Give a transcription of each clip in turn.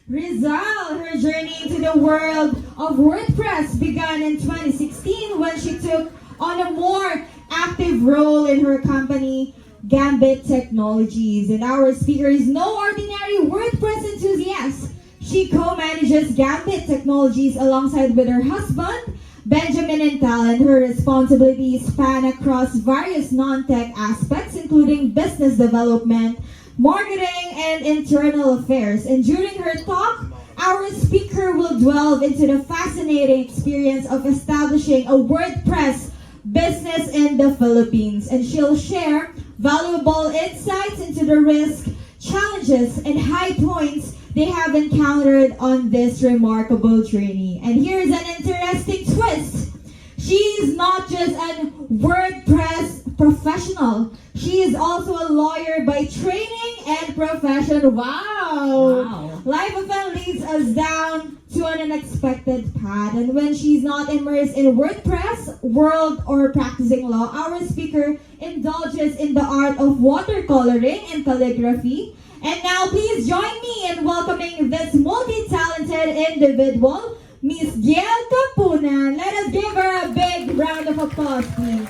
Rizal, her journey into the world of WordPress began in 2016 when she took on a more active role in her company, Gambit Technologies. And our speaker is no ordinary WordPress enthusiast. She co-manages Gambit Technologies alongside with her husband, Benjamin and Tal, her responsibilities span across various non-tech aspects, including business development, marketing, and internal affairs. And during her talk, our speaker will delve into the fascinating experience of establishing a WordPress business in the Philippines. And she'll share valuable insights into the risks, challenges, and high points they have encountered on this remarkable journey. And here's an interesting twist. She is not just a WordPress professional. She is also a lawyer by training and profession. Wow! Life often leads us down to an unexpected path. And when she's not immersed in WordPress world or practicing law, our speaker indulges in the art of watercoloring and calligraphy. And now please join me in welcoming this multi-talented individual, Miss Dielle Kapunan. Let us give her a big round of applause, please.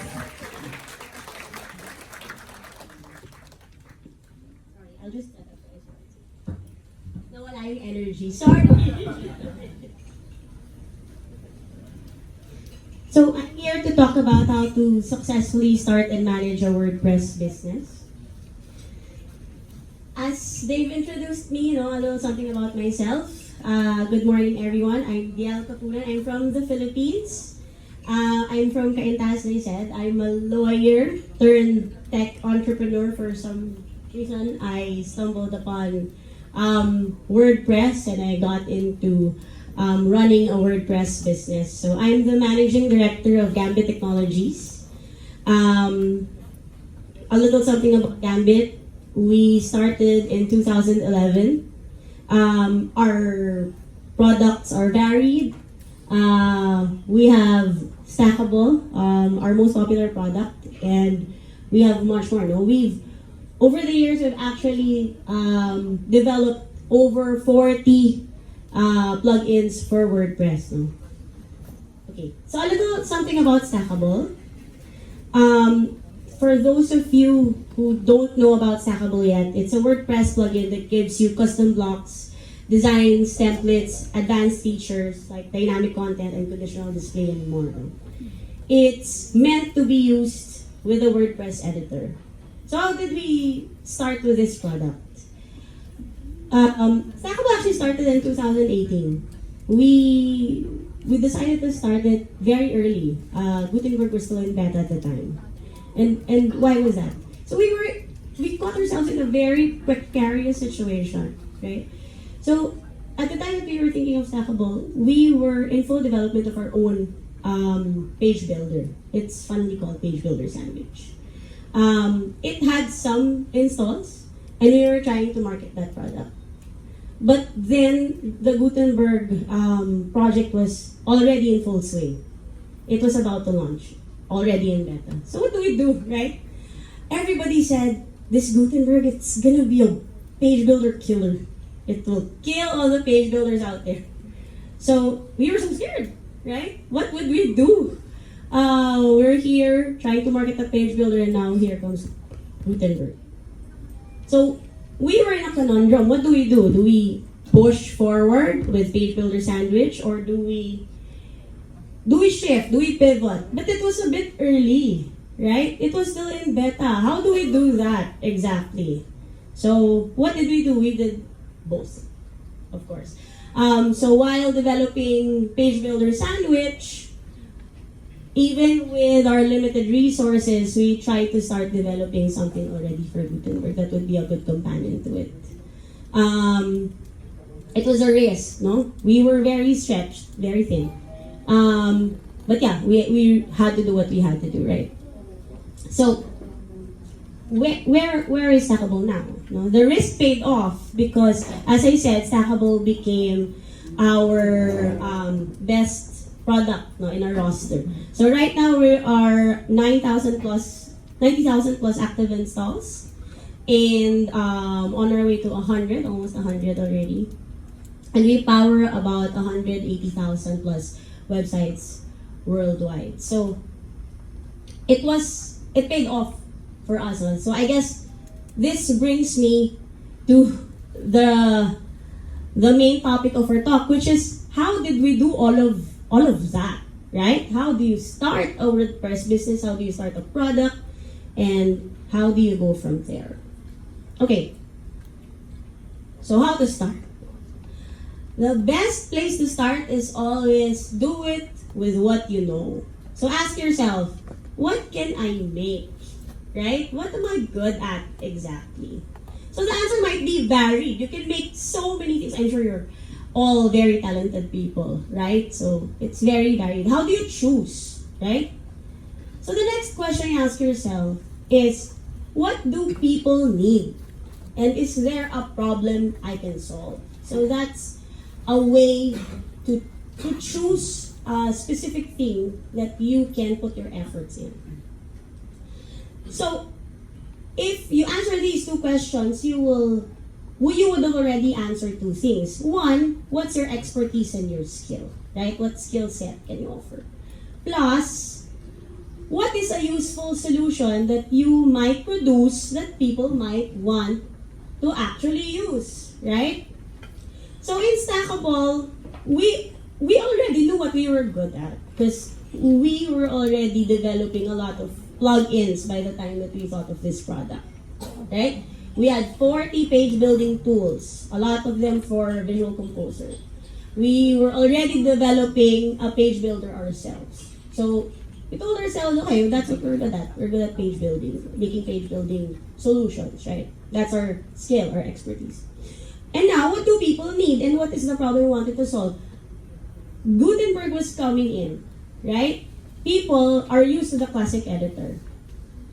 Sorry, I'll just step up. No, wala yung energy. Sorry. So I'm here to talk about how to successfully start and manage a WordPress business. As they've introduced me, a little something about myself. Good morning, everyone. I'm Dielle Kapunan. I'm from the Philippines. I'm from Cainta, as they said. I'm a lawyer turned tech entrepreneur. For some reason, I stumbled upon WordPress and I got into running a WordPress business. So I'm the managing director of Gambit Technologies. A little something about Gambit. We started in 2011. Our products are varied. We have Stackable, our most popular product, and we have much more. No, over the years we've actually developed over 40 plugins for WordPress. No? Okay, so a little something about Stackable. For those of you who don't know about Stackable yet, it's a WordPress plugin that gives you custom blocks, designs, templates, advanced features like dynamic content and conditional display and more. It's meant to be used with a WordPress editor. So how did we start with this product? Stackable actually started in 2018. We decided to start it very early. Gutenberg was still in beta at the time. And why was that? So we caught ourselves in a very precarious situation, right? So at the time that we were thinking of Stackable, we were in full development of our own page builder. It's funnily called Page Builder Sandwich. It had some installs, and we were trying to market that product. But then the Gutenberg project was already in full swing. It was about to launch, already in beta. So what do we do, right? Everybody said, this Gutenberg, it's gonna be a page builder killer. It will kill all the page builders out there. So we were so scared, right? What would we do? We're here trying to market the page builder, and now here comes Gutenberg. So we were in a conundrum. What do? Do we push forward with Page Builder Sandwich, or do we shift? Do we pivot? But it was a bit early, right? It was still in beta. How do we do that exactly? So what did we do? We did both, of course. So while developing Page Builder Sandwich, even with our limited resources, we tried to start developing something already for Gutenberg that would be a good companion to it. It was a risk, no? We were very stretched, very thin. But yeah, we had to do what we had to do, right? So, where is Stackable now? No, the risk paid off because, as I said, Stackable became our best product, no, in our roster. So right now we are 90,000 plus active installs, and on our way to 100, almost 100 already. And we power about 180,000 plus websites worldwide. So it paid off for us. So I guess this brings me to the main topic of our talk, which is how did we do all of that, right? How do you start a WordPress business? How do you start a product? And how do you go from there? Okay. So how to start? The best place to start is always do it with what you know. So ask yourself, what can I make? Right? What am I good at exactly? So the answer might be varied. You can make so many things. I'm sure you're all very talented people, right? So it's very varied. How do you choose, right? So the next question you ask yourself is, what do people need? And is there a problem I can solve? So that's a way to choose a specific thing that you can put your efforts in. So if you answer these two questions, you would have already answered two things. One, what's your expertise and your skill, right? What skill set can you offer? Plus, what is a useful solution that you might produce that people might want to actually use, right? So in Stackable, we already knew what we were good at because we were already developing a lot of plugins by the time that we thought of this product, right? We had 40 page building tools, a lot of them for Visual Composer. We were already developing a page builder ourselves. So we told ourselves, okay, that's what we're good at. We're good at page building, making page building solutions, right? That's our skill, our expertise. And now, what do people need and what is the problem we wanted to solve? Gutenberg was coming in, right? People are used to the classic editor.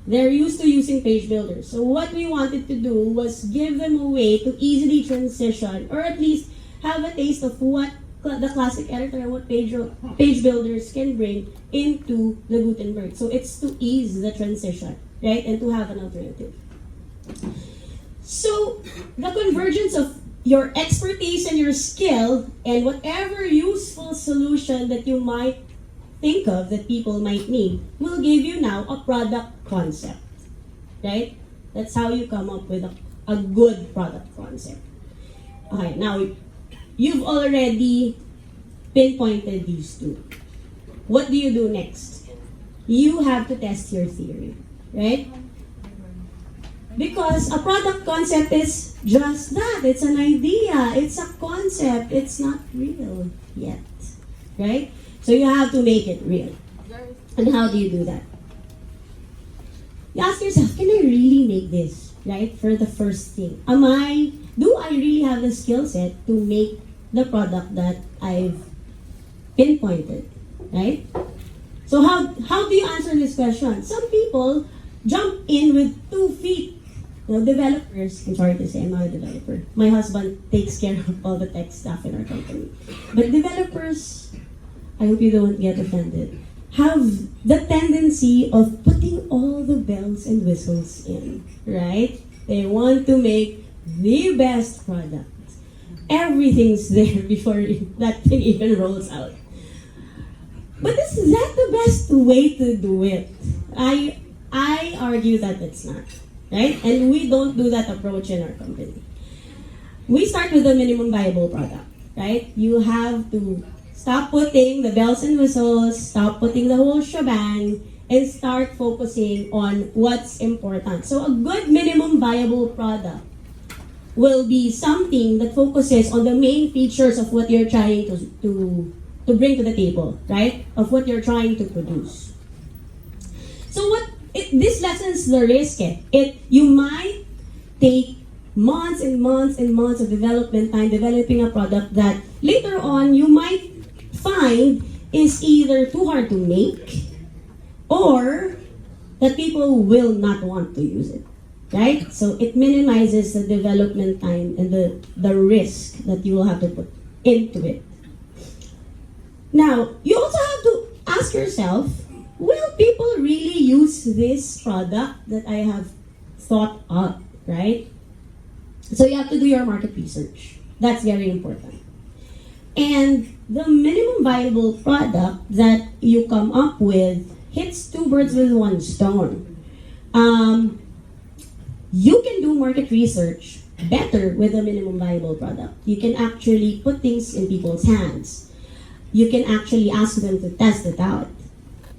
They're used to using page builders. So what we wanted to do was give them a way to easily transition or at least have a taste of what the classic editor and what page builders can bring into the Gutenberg. So it's to ease the transition, right? And to have an alternative. So the convergence of your expertise and your skill and whatever useful solution that you might think of that people might need will give you now a product concept, right? That's how you come up with a good product concept. Okay, now you've already pinpointed these two. What do you do next? You have to test your theory, right? Because a product concept is just that. It's an idea. It's a concept. It's not real yet, right? So you have to make it real. And how do you do that? You ask yourself, can I really make this, right? For the first thing. Do I really have the skill set to make the product that I've pinpointed, right? So how do you answer this question? Some people jump in with 2 feet. Developers, I'm sorry to say, I'm not a developer. My husband takes care of all the tech stuff in our company. But developers, I hope you don't get offended, have the tendency of putting all the bells and whistles in, right? They want to make the best product. Everything's there before that thing even rolls out. But is that the best way to do it? I argue that it's not, right? And we don't do that approach in our company. We start with a minimum viable product, right? You have to stop putting the bells and whistles, stop putting the whole shebang, and start focusing on what's important. So a good minimum viable product will be something that focuses on the main features of what you're trying to bring to the table, right? Of what you're trying to produce. So this lessens the risk. You might take months and months and months of development time developing a product that later on you might find is either too hard to make or that people will not want to use it, right? So it minimizes the development time and the risk that you will have to put into it. Now, you also have to ask yourself, will people really use this product that I have thought up, right? So you have to do your market research. That's very important. And the minimum viable product that you come up with hits two birds with one stone. You can do market research better with a minimum viable product. You can actually put things in people's hands. You can actually ask them to test it out.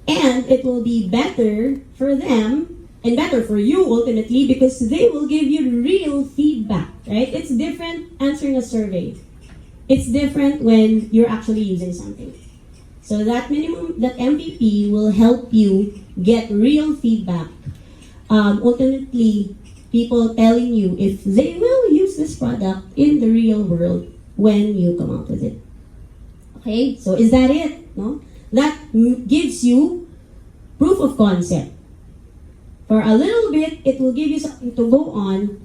And it will be better for them and better for you ultimately because they will give you real feedback, right? It's different answering a survey. It's different when you're actually using something. So that MVP will help you get real feedback. Ultimately, people telling you if they will use this product in the real world when you come out with it. Okay, so is that it? No? That gives you proof of concept. For a little bit, it will give you something to go on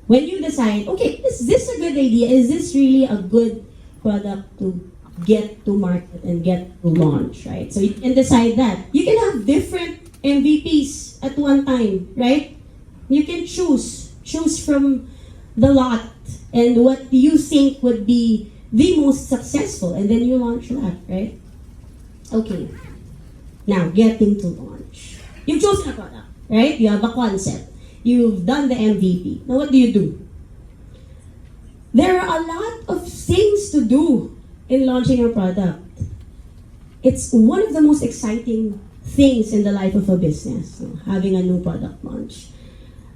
when you decide, okay, is this a good idea? Is this really a good product to get to market and get to launch, right? So you can decide that. You can have different MVPs at one time, right? You can choose from the lot and what you think would be the most successful, and then you launch that, right? Okay. Now, getting to launch. You've chosen a product, right? You have a concept. You've done the MVP. Now, what do? There are a lot of things to do in launching a product. It's one of the most exciting things in the life of a business, having a new product launch.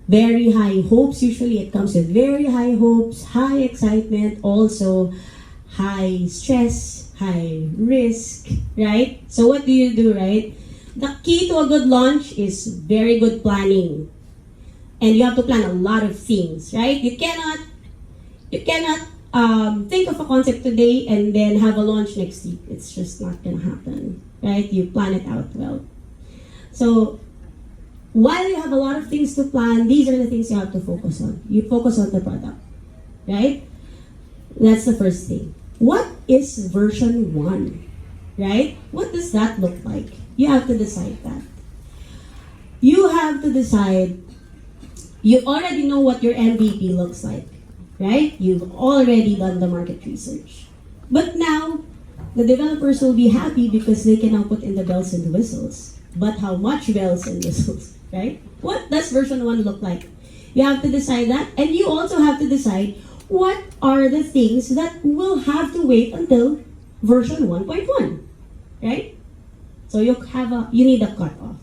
Very high hopes, usually it comes with very high hopes, high excitement, also high stress, high risk, right? So what do, right? The key to a good launch is very good planning. And you have to plan a lot of things, right? You cannot think of a concept today and then have a launch next week. It's just not gonna happen, right? You plan it out well. So while you have a lot of things to plan, these are the things you have to focus on. You focus on the product, right? That's the first thing. What is version 1, right? What does that look like? You have to decide that. You have to decide, you already know what your MVP looks like, right? You've already done the market research. But now, the developers will be happy because they can now put in the bells and the whistles. But how much bells and whistles, right? What does version 1 look like? You have to decide that, and you also have to decide what are the things that will have to wait until version 1.1, right? So you need a cutoff.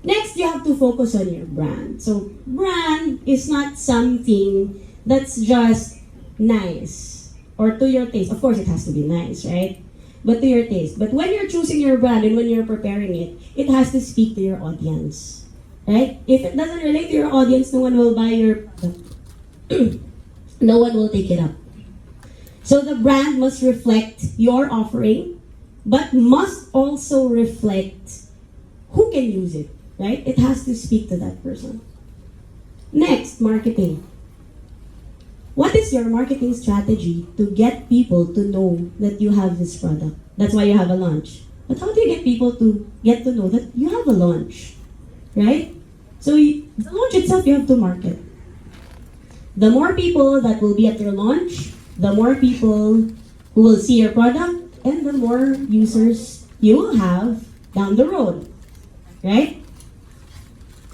Next, you have to focus on your brand. So brand is not something that's just nice or to your taste. Of course, it has to be nice, right? But to your taste. But when you're choosing your brand and when you're preparing it, it has to speak to your audience, right? If it doesn't relate to your audience, no one will buy your product. No one will take it up. So the brand must reflect your offering, but must also reflect who can use it, right? It has to speak to that person. Next, marketing. What is your marketing strategy to get people to know that you have this product? That's why you have a launch. But how do you get people to get to know that you have a launch, right? So the launch itself, you have to market. The more people that will be at your launch, the more people who will see your product, and the more users you will have down the road, right?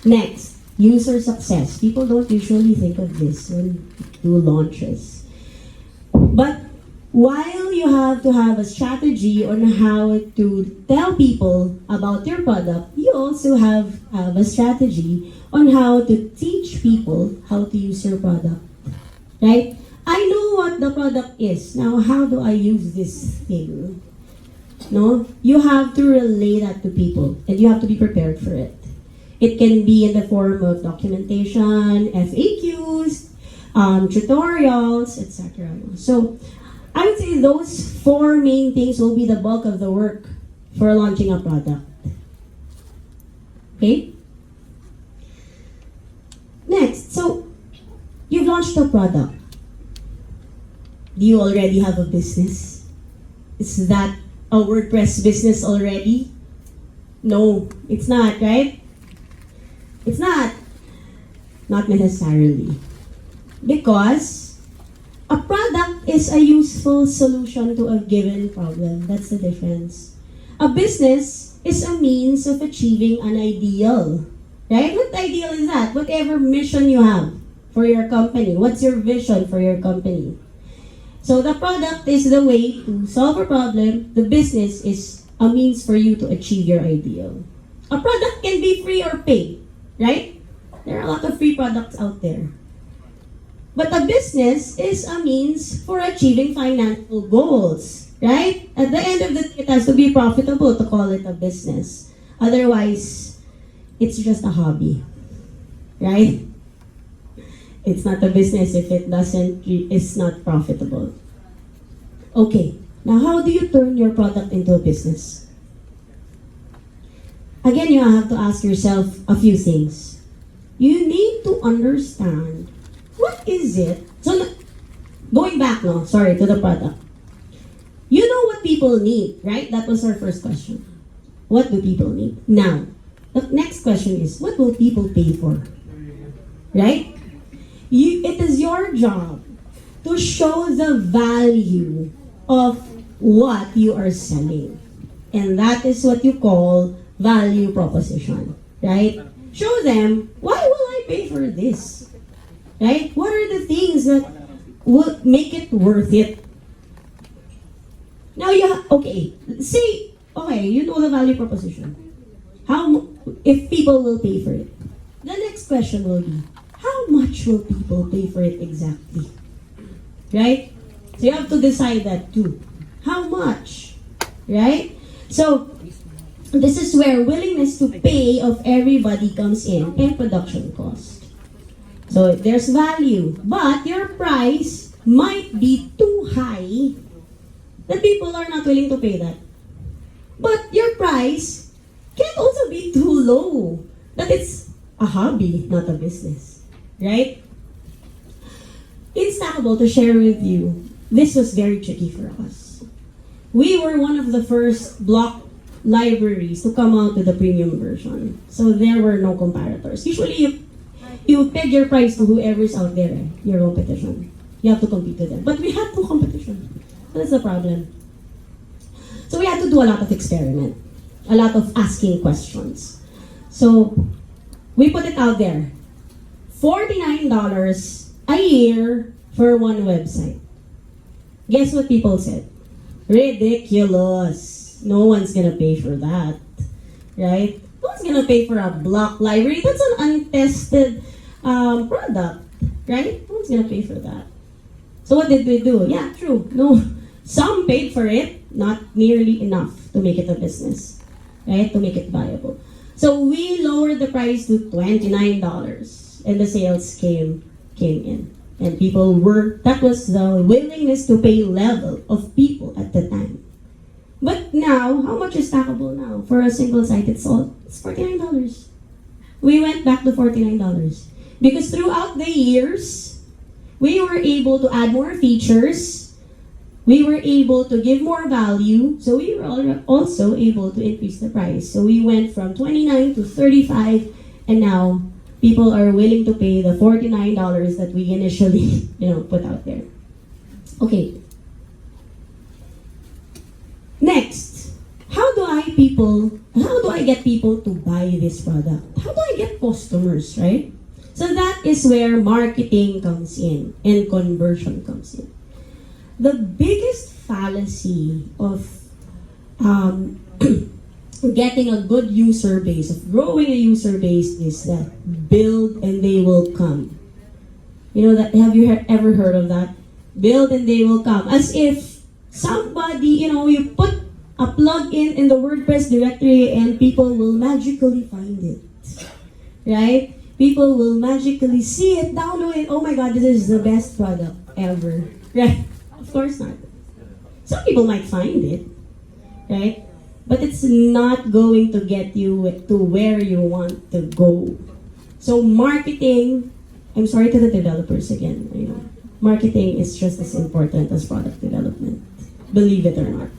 Next, user success. People don't usually think of this when do launches. But while you have to have a strategy on how to tell people about your product, you also have a strategy on how to teach people how to use your product, right? I know what the product is. Now, how do I use this thing? No? You have to relay that to people, and you have to be prepared for it. It can be in the form of documentation, FAQs, tutorials, etc. So, I would say those 4 main things will be the bulk of the work for launching a product. Okay? Next, so you've launched a product. Do you already have a business? Is that a WordPress business already? No, it's not, right? It's not. Not necessarily. Because a product is a useful solution to a given problem. That's the difference. A business is a means of achieving an ideal. Right? What ideal is that? Whatever mission you have for your company. What's your vision for your company? So the product is the way to solve a problem. The business is a means for you to achieve your ideal. A product can be free or paid, right? There are a lot of free products out there. But a business is a means for achieving financial goals, right? At the end of the day, it has to be profitable to call it a business. Otherwise, it's just a hobby, right? It's not a business if it's not profitable. Okay, now how do you turn your product into a business? Again, you have to ask yourself a few things. You need to understand what is it. So, going back now, to the product. You know what people need, right? That was our first question. What do people need? Now, the next question is, what will people pay for? Right? It is your job to show the value of what you are selling. And that is what you call value proposition. Right? Show them, why will I pay for this? Right? What are the things that will make it worth it? Now you you know the value proposition. If people will pay for it? The next question will be, how much will people pay for it exactly? Right? So you have to decide that too. How much? Right? So this is where willingness to pay of everybody comes in and production cost. So there's value, but your price might be too high that people are not willing to pay that. But your price can also be too low that it's a hobby, not a business. Right? In Stackable, to share with you, this was very tricky for us. We were one of the first block libraries to come out with the premium version. So there were no comparators. Usually you peg your price to whoever's out there, your competition. You have to compete with them. But we had no competition. That's the problem. So we had to do a lot of experiment. A lot of asking questions. So we put it out there. $49 a year for one website. Guess what people said? Ridiculous. No one's gonna pay for that. Right? No one's gonna pay for a block library. That's an untested product. Right? No one's gonna pay for that. So what did we do? Yeah, true. No, some paid for it, not nearly enough to make it a business. Right? To make it viable. So we lowered the price to $29. And the sales came in. And that was the willingness to pay level of people at the time. But now, how much is Stackable now? For a single site, it's $49. We went back to $49. Because throughout the years, we were able to add more features. We were able to give more value. So we were also able to increase the price. So we went from $29 to $35, and now people are willing to pay the $49 that we initially, put out there. Okay. Next, how do I get people to buy this product? How do I get customers, right? So that is where marketing comes in and conversion comes in. The biggest fallacy of getting a good user base, of growing a user base, is that build and they will come. Have you ever heard of that? Build and they will come. As if somebody, you put a plugin in the WordPress directory and people will magically find it. Right? People will magically see it, download it. Oh my God, this is the best product ever. Right? Of course not. Some people might find it. Right? But it's not going to get you to where you want to go. So marketing, I'm sorry to the developers again. Marketing is just as important as product development. Believe it or not.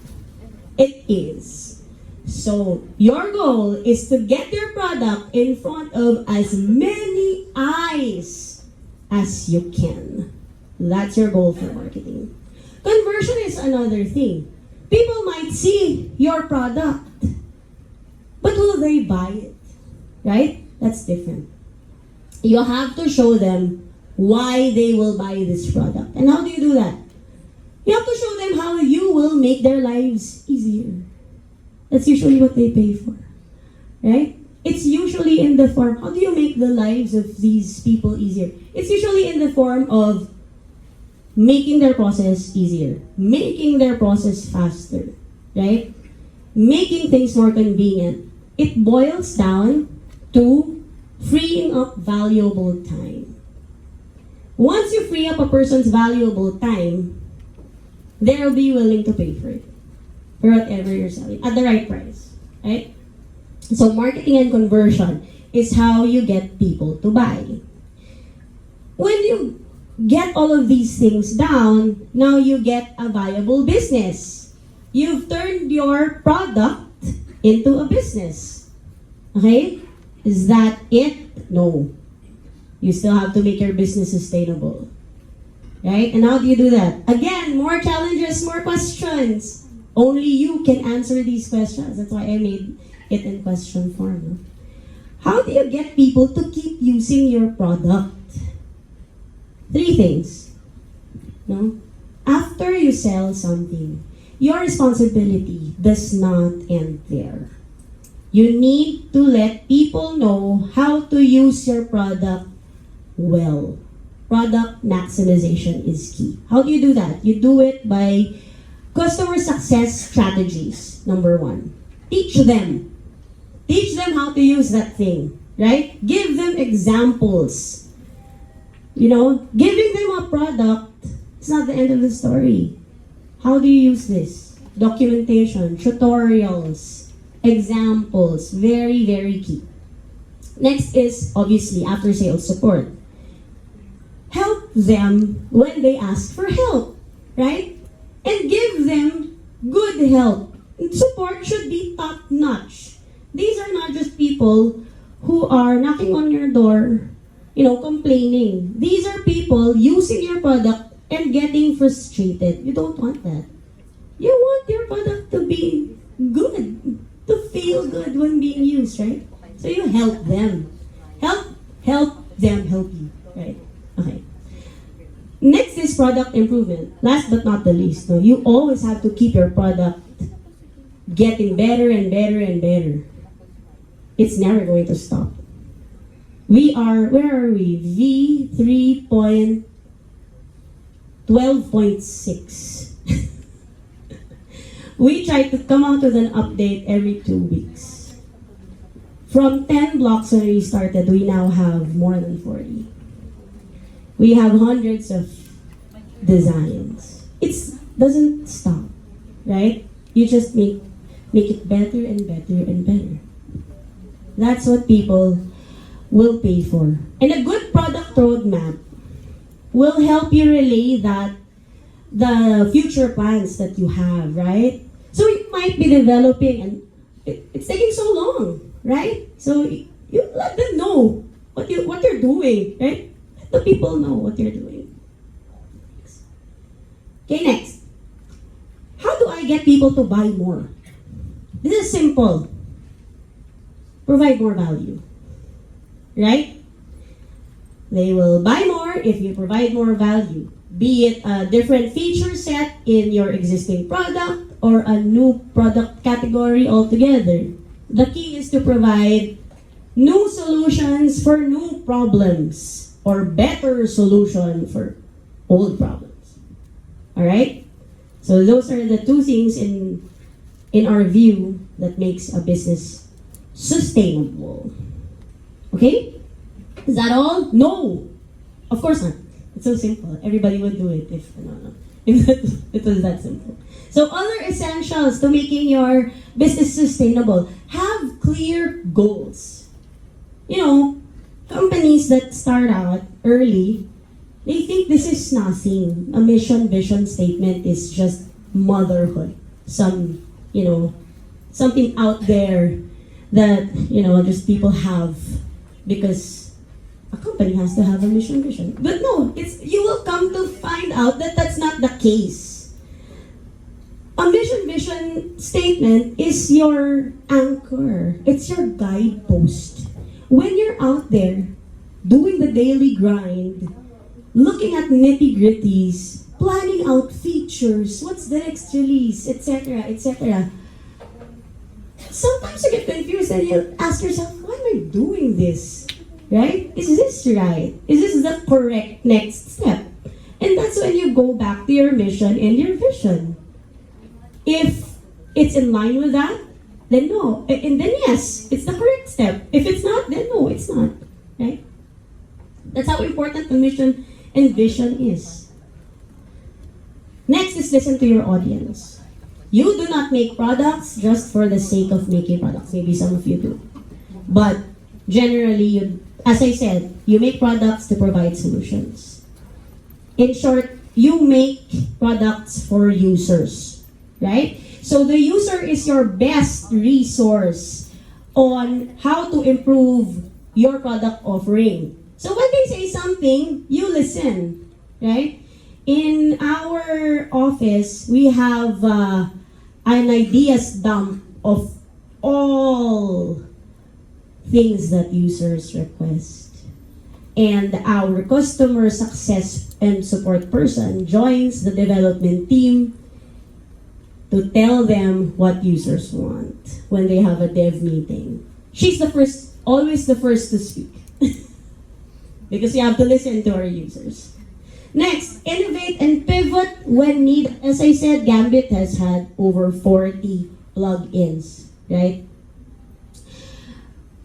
It is. So your goal is to get your product in front of as many eyes as you can. That's your goal for marketing. Conversion is another thing. People might see your product, but will they buy it? Right? That's different. You have to show them why they will buy this product. And how do you do that? You have to show them how you will make their lives easier. That's usually what they pay for. Right? It's usually in the form, how do you make the lives of these people easier? It's usually in the form of making their process easier, making their process faster, right? Making things more convenient. It boils down to freeing up valuable time. Once you free up a person's valuable time, they'll be willing to pay for it, for whatever you're selling, at the right price, right? So marketing and conversion is how you get people to buy. When you get all of these things down, now you get a viable business. You've turned your product into a business. Okay? Is that it? No. You still have to make your business sustainable. Right? And how do you do that? Again, more challenges, more questions. Only you can answer these questions. That's why I made it in question form. No? How do you get people to keep using your product? 3 things. No? After you sell something, your responsibility does not end there. You need to let people know how to use your product well. Product maximization is key. How do you do that? You do it by customer success strategies, number 1. Teach them. Teach them how to use that thing, right? Give them examples. You know, giving them a product is not the end of the story. How do you use this? Documentation, tutorials, examples, very, very key. Next is, obviously, after sales support. Help them when they ask for help, right? And give them good help. Support should be top-notch. These are not just people who are knocking on your door, complaining. These are people using your product and getting frustrated. You don't want that. You want your product to be good, to feel good when being used, right? So you help them. Help them help you, right? Okay. Next is product improvement. Last but not the least, no, you always have to keep your product getting better and better and better. It's never going to stop. Where are we? V3.12.6. We try to come out with an update every 2 weeks. From 10 blocks when we started, we now have more than 40. We have hundreds of designs. It doesn't stop, right? You just make it better and better and better. That's what people will pay for. And a good product roadmap will help you relay the future plans that you have, right? So you might be developing and it's taking so long, right? So you let them know what you're doing, right? Let the people know what you're doing. Okay, next. How do I get people to buy more? This is simple. Provide more value. Right? They will buy more if you provide more value. Be it a different feature set in your existing product or a new product category altogether. The key is to provide new solutions for new problems or better solution for old problems. Alright? So those are the 2 things in our view that makes a business sustainable. Okay? Is that all? No! Of course not. It's so simple. Everybody would do it if it was that simple. So other essentials to making your business sustainable. Have clear goals. Companies that start out early, they think this is nothing. A mission, vision statement is just motherhood. Something out there that, just people have because a company has to have a mission vision. But no, you will come to find out that that's not the case. A mission vision statement is your anchor. It's your guidepost. When you're out there doing the daily grind, looking at nitty-gritties, planning out features, what's the next release, etc., etc. Sometimes you get confused and you ask yourself, why am I doing this? Right? Is this right? Is this the correct next step? And that's when you go back to your mission and your vision. If it's in line with that, then no. And then yes, it's the correct step. If it's not, then no, it's not. Right? That's how important the mission and vision is. Next is listen to your audience. You do not make products just for the sake of making products. Maybe some of you do. But generally, as I said, you make products to provide solutions. In short, you make products for users, right? So the user is your best resource on how to improve your product offering. So when they say something, you listen, right? In our office, we have an ideas dump of all things that users request. And our customer success and support person joins the development team to tell them what users want when they have a dev meeting. She's always the first to speak. Because you have to listen to our users. Next, innovate and pivot when needed. As I said, Gambit has had over 40 plugins, right?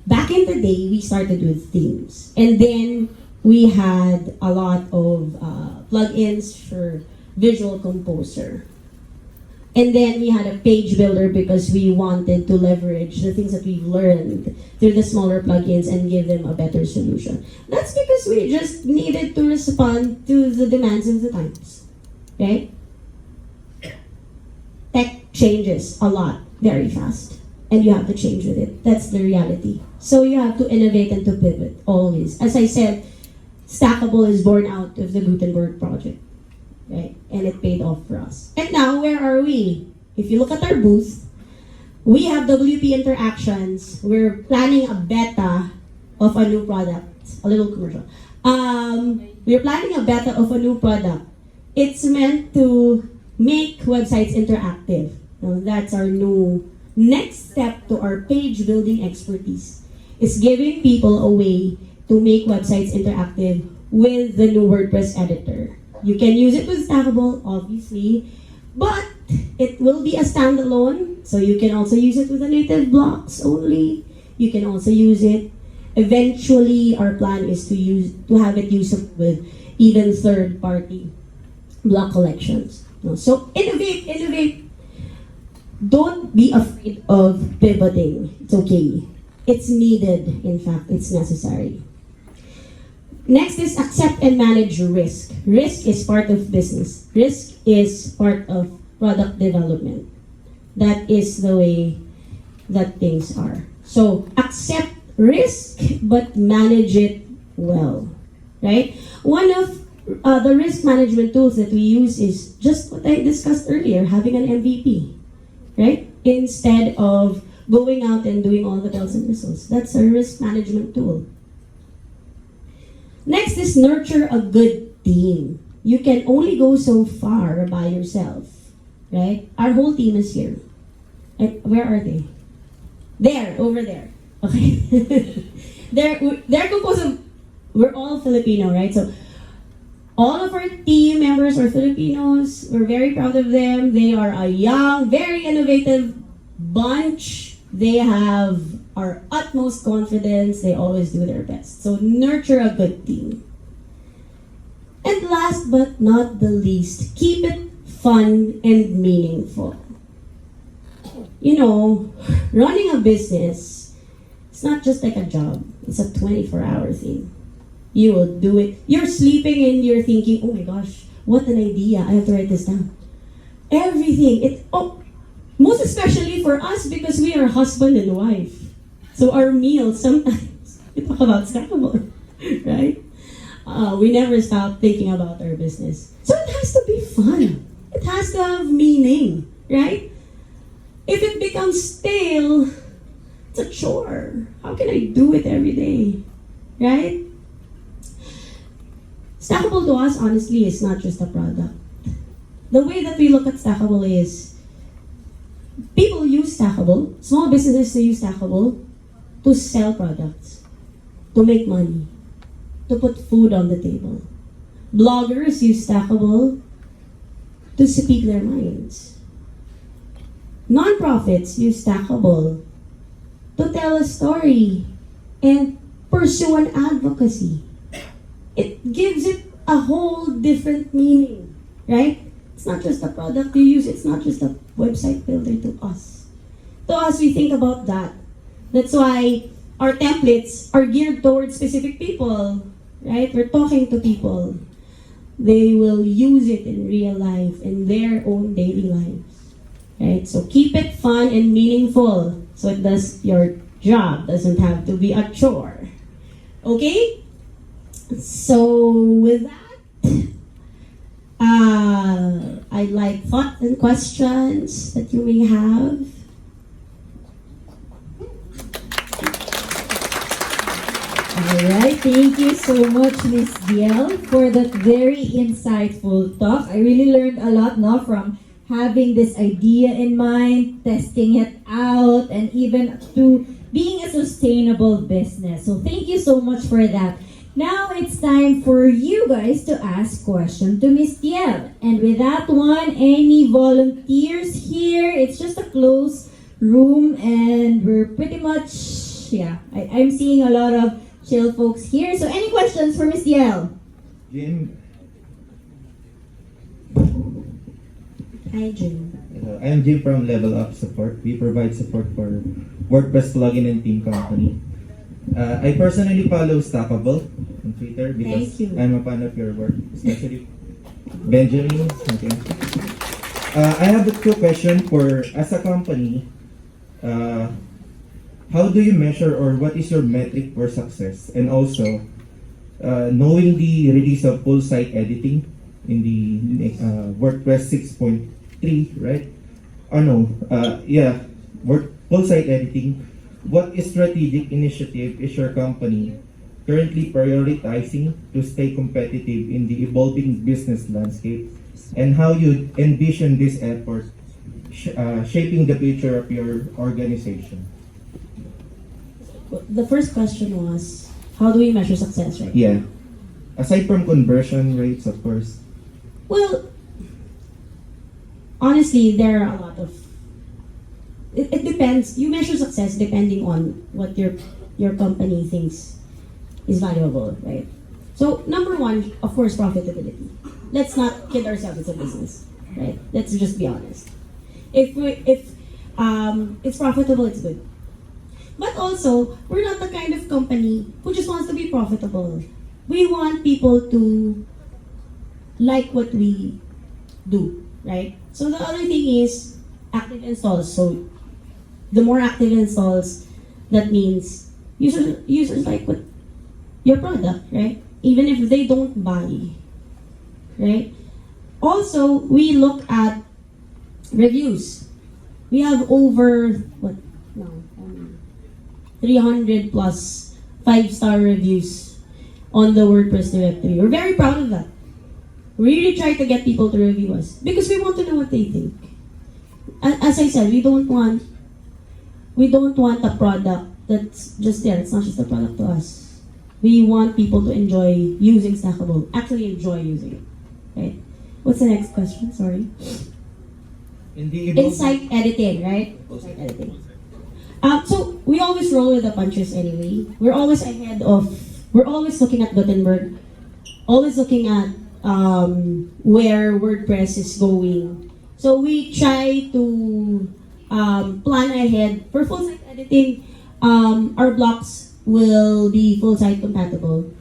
Back in the day, we started with themes. And then we had a lot of plugins for Visual Composer. And then we had a page builder because we wanted to leverage the things that we've learned through the smaller plugins and give them a better solution. That's because we just needed to respond to the demands of the times, right? Tech changes a lot very fast, and you have to change with it. That's the reality. So you have to innovate and to pivot always. As I said, Stackable is born out of the Gutenberg project. Right? And it paid off for us. And now, where are we? If you look at our booth, we have WP Interactions. We're planning a beta of a new product. A little commercial. We're planning a beta of a new product. It's meant to make websites interactive. Now, that's our new next step to our page building expertise. It's giving people a way to make websites interactive with the new WordPress editor. You can use it with Stackable, obviously, but it will be a standalone, so you can also use it with the native blocks only. You can also use it. Eventually, our plan is to have it used with even third-party block collections. So innovate. Don't be afraid of pivoting. It's okay. It's needed. In fact, it's necessary. Next is accept and manage risk. Risk is part of business. Risk is part of product development. That is the way that things are. So accept risk, but manage it well, right? One of the risk management tools that we use is just what I discussed earlier, having an MVP, right? Instead of going out and doing all the bells and whistles. That's a risk management tool. Next is nurture a good team. You can only go so far by yourself, right? Our whole team is here. Where are they? There, over there. Okay. they're composed of, we're all Filipino, right? So all of our team members are Filipinos. We're very proud of them. They are a young, very innovative bunch. They have our utmost confidence. They always do their best. So nurture a good team. And last but not the least, keep it fun and meaningful. You know, running a business, it's not just like a job. It's a 24-hour thing. You will do it. You're sleeping and you're thinking, oh my gosh, what an idea. I have to write this down. Everything. Most especially for us because we are husband and wife. So our meals, sometimes, we talk about Stackable, right? We never stop thinking about our business. So it has to be fun. It has to have meaning. right? If it becomes stale, it's a chore. How can I do it every day, right? Stackable to us, honestly, is not just a product. The way that we look at Stackable is, people use Stackable, small businesses use Stackable to sell products, to make money, to put food on the table. Bloggers use Stackable to speak their minds. Nonprofits use Stackable to tell a story and pursue an advocacy. It gives it a whole different meaning, right? It's not just a product you use, it's not just a website builder to us. To us, we think about that. That's why our templates are geared towards specific people, right? We're talking to people. They will use it in real life, in their own daily lives, right? So keep it fun and meaningful so it does your job, doesn't have to be a chore. Okay? So with that, I'd like thoughts and questions that you may have. Alright, thank you so much, Miss Dielle, for that very insightful talk. I really learned a lot now from having this idea in mind, testing it out, and even to being a sustainable business. So thank you so much for that. Now it's time for you guys to ask questions to Miss Dielle. And with that one, any volunteers here? It's just a closed room and we're pretty much, I'm seeing a lot of chill folks here. So any questions for Miss Dielle? Jim, Hi, Jim. I'm Jim from Level Up Support. We provide support for WordPress plugin and theme company. I personally follow Stackable on Twitter because Thank you. I'm a fan of your work, especially Benjamin. Okay. I have a quick question for, as a company, how do you measure or what is your metric for success? And also, knowing the release of full site editing in the WordPress 6.3, right? Full site editing. What strategic initiative is your company currently prioritizing to stay competitive in the evolving business landscape? And how you envision this effort shaping the future of your organization? The first question was, how do we measure success, right? Yeah. Aside from conversion rates, of course. Well, honestly, there are a lot of... It depends. You measure success depending on what your company thinks is valuable, right? So, number one, of course, profitability. Let's not kid ourselves, it's a business, right? Let's just be honest. If it's profitable, it's good. But also, we're not the kind of company who just wants to be profitable. We want people to like what we do, right? So the other thing is active installs. So the more active installs, that means users like what your product, right? Even if they don't buy, right? Also, we look at reviews. We have over 300 plus 5-star reviews on the WordPress directory. We're very proud of that. We really try to get people to review us because we want to know what they think. As I said, we don't want a product that's just there. It's not just a product to us. We want people to enjoy using Stackable, actually enjoy using it, right? What's the next question? Sorry. In the evolving... Insight editing, right? Insight editing. So we always roll with the punches anyway. We're always looking at Gutenberg, always looking at where WordPress is going. So we try to plan ahead. For full site editing, our blocks will be full site compatible.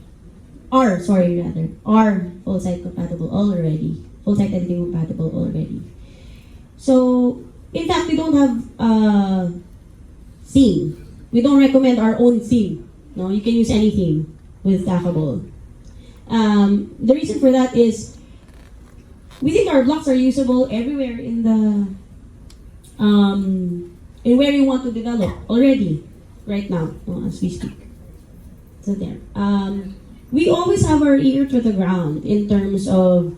Are full site compatible already. Full site editing compatible already. So in fact, we don't have theme. We don't recommend our own theme. No, you can use any theme with Stackable. The reason for that is we think our blocks are usable everywhere in and where you want to develop already, right now, as we speak. So there. We always have our ear to the ground in terms of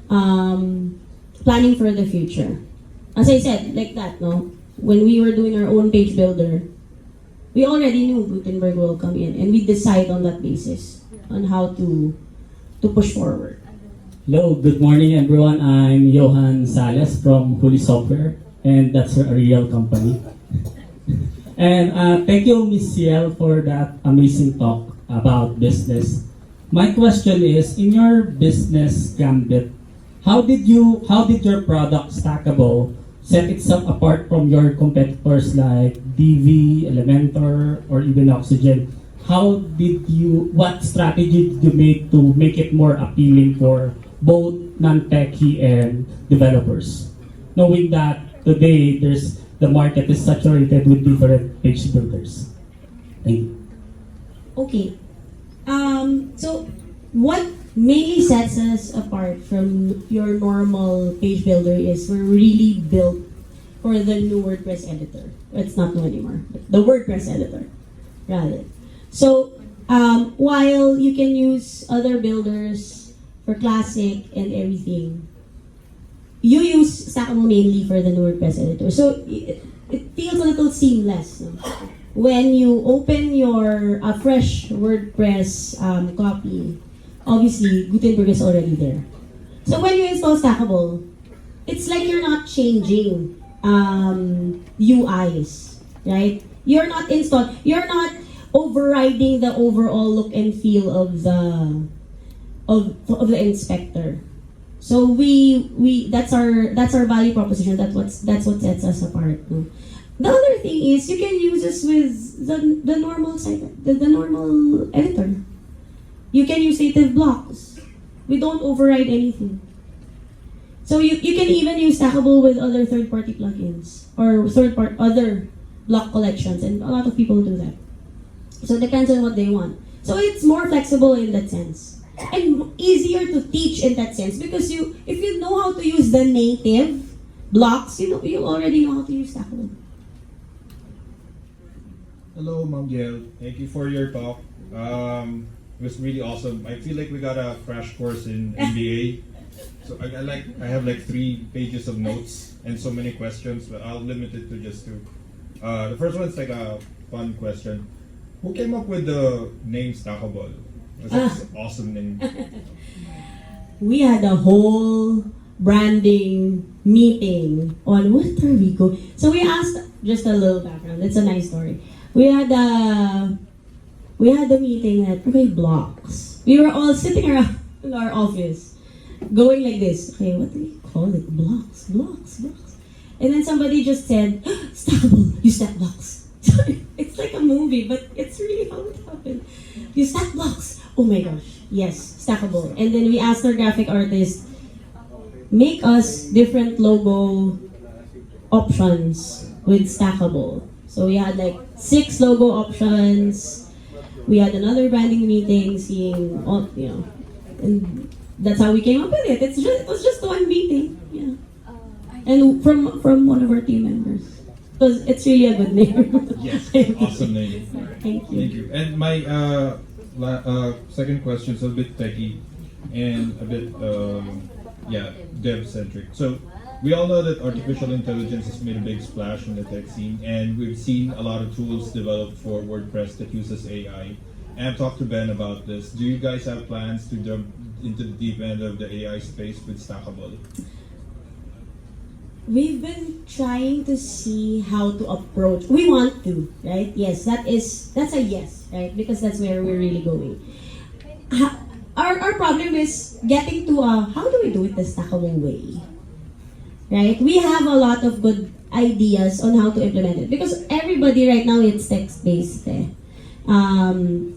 planning for the future. As I said, like that, no? When we were doing our own page builder, we already knew Gutenberg will come in, and we decide on that basis on how to push forward. Hello, good morning everyone. I'm Johan Sales from Huli Software, and that's a real company. And thank you, Miss Dielle, for that amazing talk about business. My question is, in your business gambit, how did your product Stackable set itself apart from your competitors like DV, Elementor, or even Oxygen? What strategy did you make to make it more appealing for both non-techie and developers? Knowing that today the market is saturated with different page builders. Thank you. Okay. So what mainly sets us apart from your normal page builder is we're really built for the new WordPress editor. It's not new anymore, but the WordPress editor, rather. So while you can use other builders for classic and everything, you use Stackable mainly for the new WordPress editor. So it feels a little seamless. No? When you open your fresh WordPress copy, obviously Gutenberg is already there. So when you install Stackable, it's like you're not changing UIs, right? You're not overriding the overall look and feel of the inspector. So we that's our value proposition. That's what sets us apart. No? The other thing is you can use this with the normal site, the normal editor. You can use native blocks. We don't override anything. So you can even use Stackable with other third-party plugins or other block collections, and a lot of people do that. So it depends on what they want. So it's more flexible in that sense. And easier to teach in that sense because if you know how to use the native blocks, you already know how to use Stackable. Hello, Ma'am Dielle. Thank you for your talk. It was really awesome. I feel like we got a crash course in MBA. So I have like 3 pages of notes and so many questions, but I'll limit it to just 2. The first one's like a fun question. Who came up with the name Stackable? That's an awesome name. We had a whole branding meeting on what are we going. So we asked, just a little background. It's a nice story. We had a meeting at blocks. We were all sitting around in our office, going like this. Okay, what do we call it? Blocks. And then somebody just said, Stackable, you stack blocks. It's like a movie, but it's really how it happened. You stack blocks. Oh my gosh, yes, Stackable. And then we asked our graphic artist, make us different logo options with Stackable. So we had like 6 logo options. We had another branding meeting, seeing all, and that's how we came up with it. It was just one meeting, yeah. And from one of our team members. Because it's really a good name. Yes, awesome name. Thank you. Thank you. And my second question is a bit techie and a bit dev-centric. So we all know that artificial intelligence has made a big splash in the tech scene, and we've seen a lot of tools developed for WordPress that uses AI. And I've talked to Ben about this. Do you guys have plans to jump into the deep end of the AI space with Stackable? We've been trying to see how to approach. We want to, right? Yes, that's a yes, right? Because that's where we're really going. Our problem is getting to how do we do it the Stackable way, right? We have a lot of good ideas on how to implement it because everybody right now it's text-based.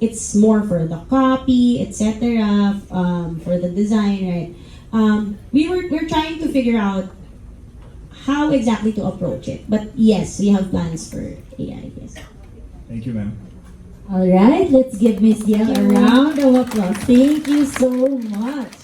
It's more for the copy, etc. For the design, right? We're trying to figure out how exactly to approach it. But yes, we have plans for AI, yes. Thank you, ma'am. All right, let's give Miss Dielle a round of applause. Thank you so much.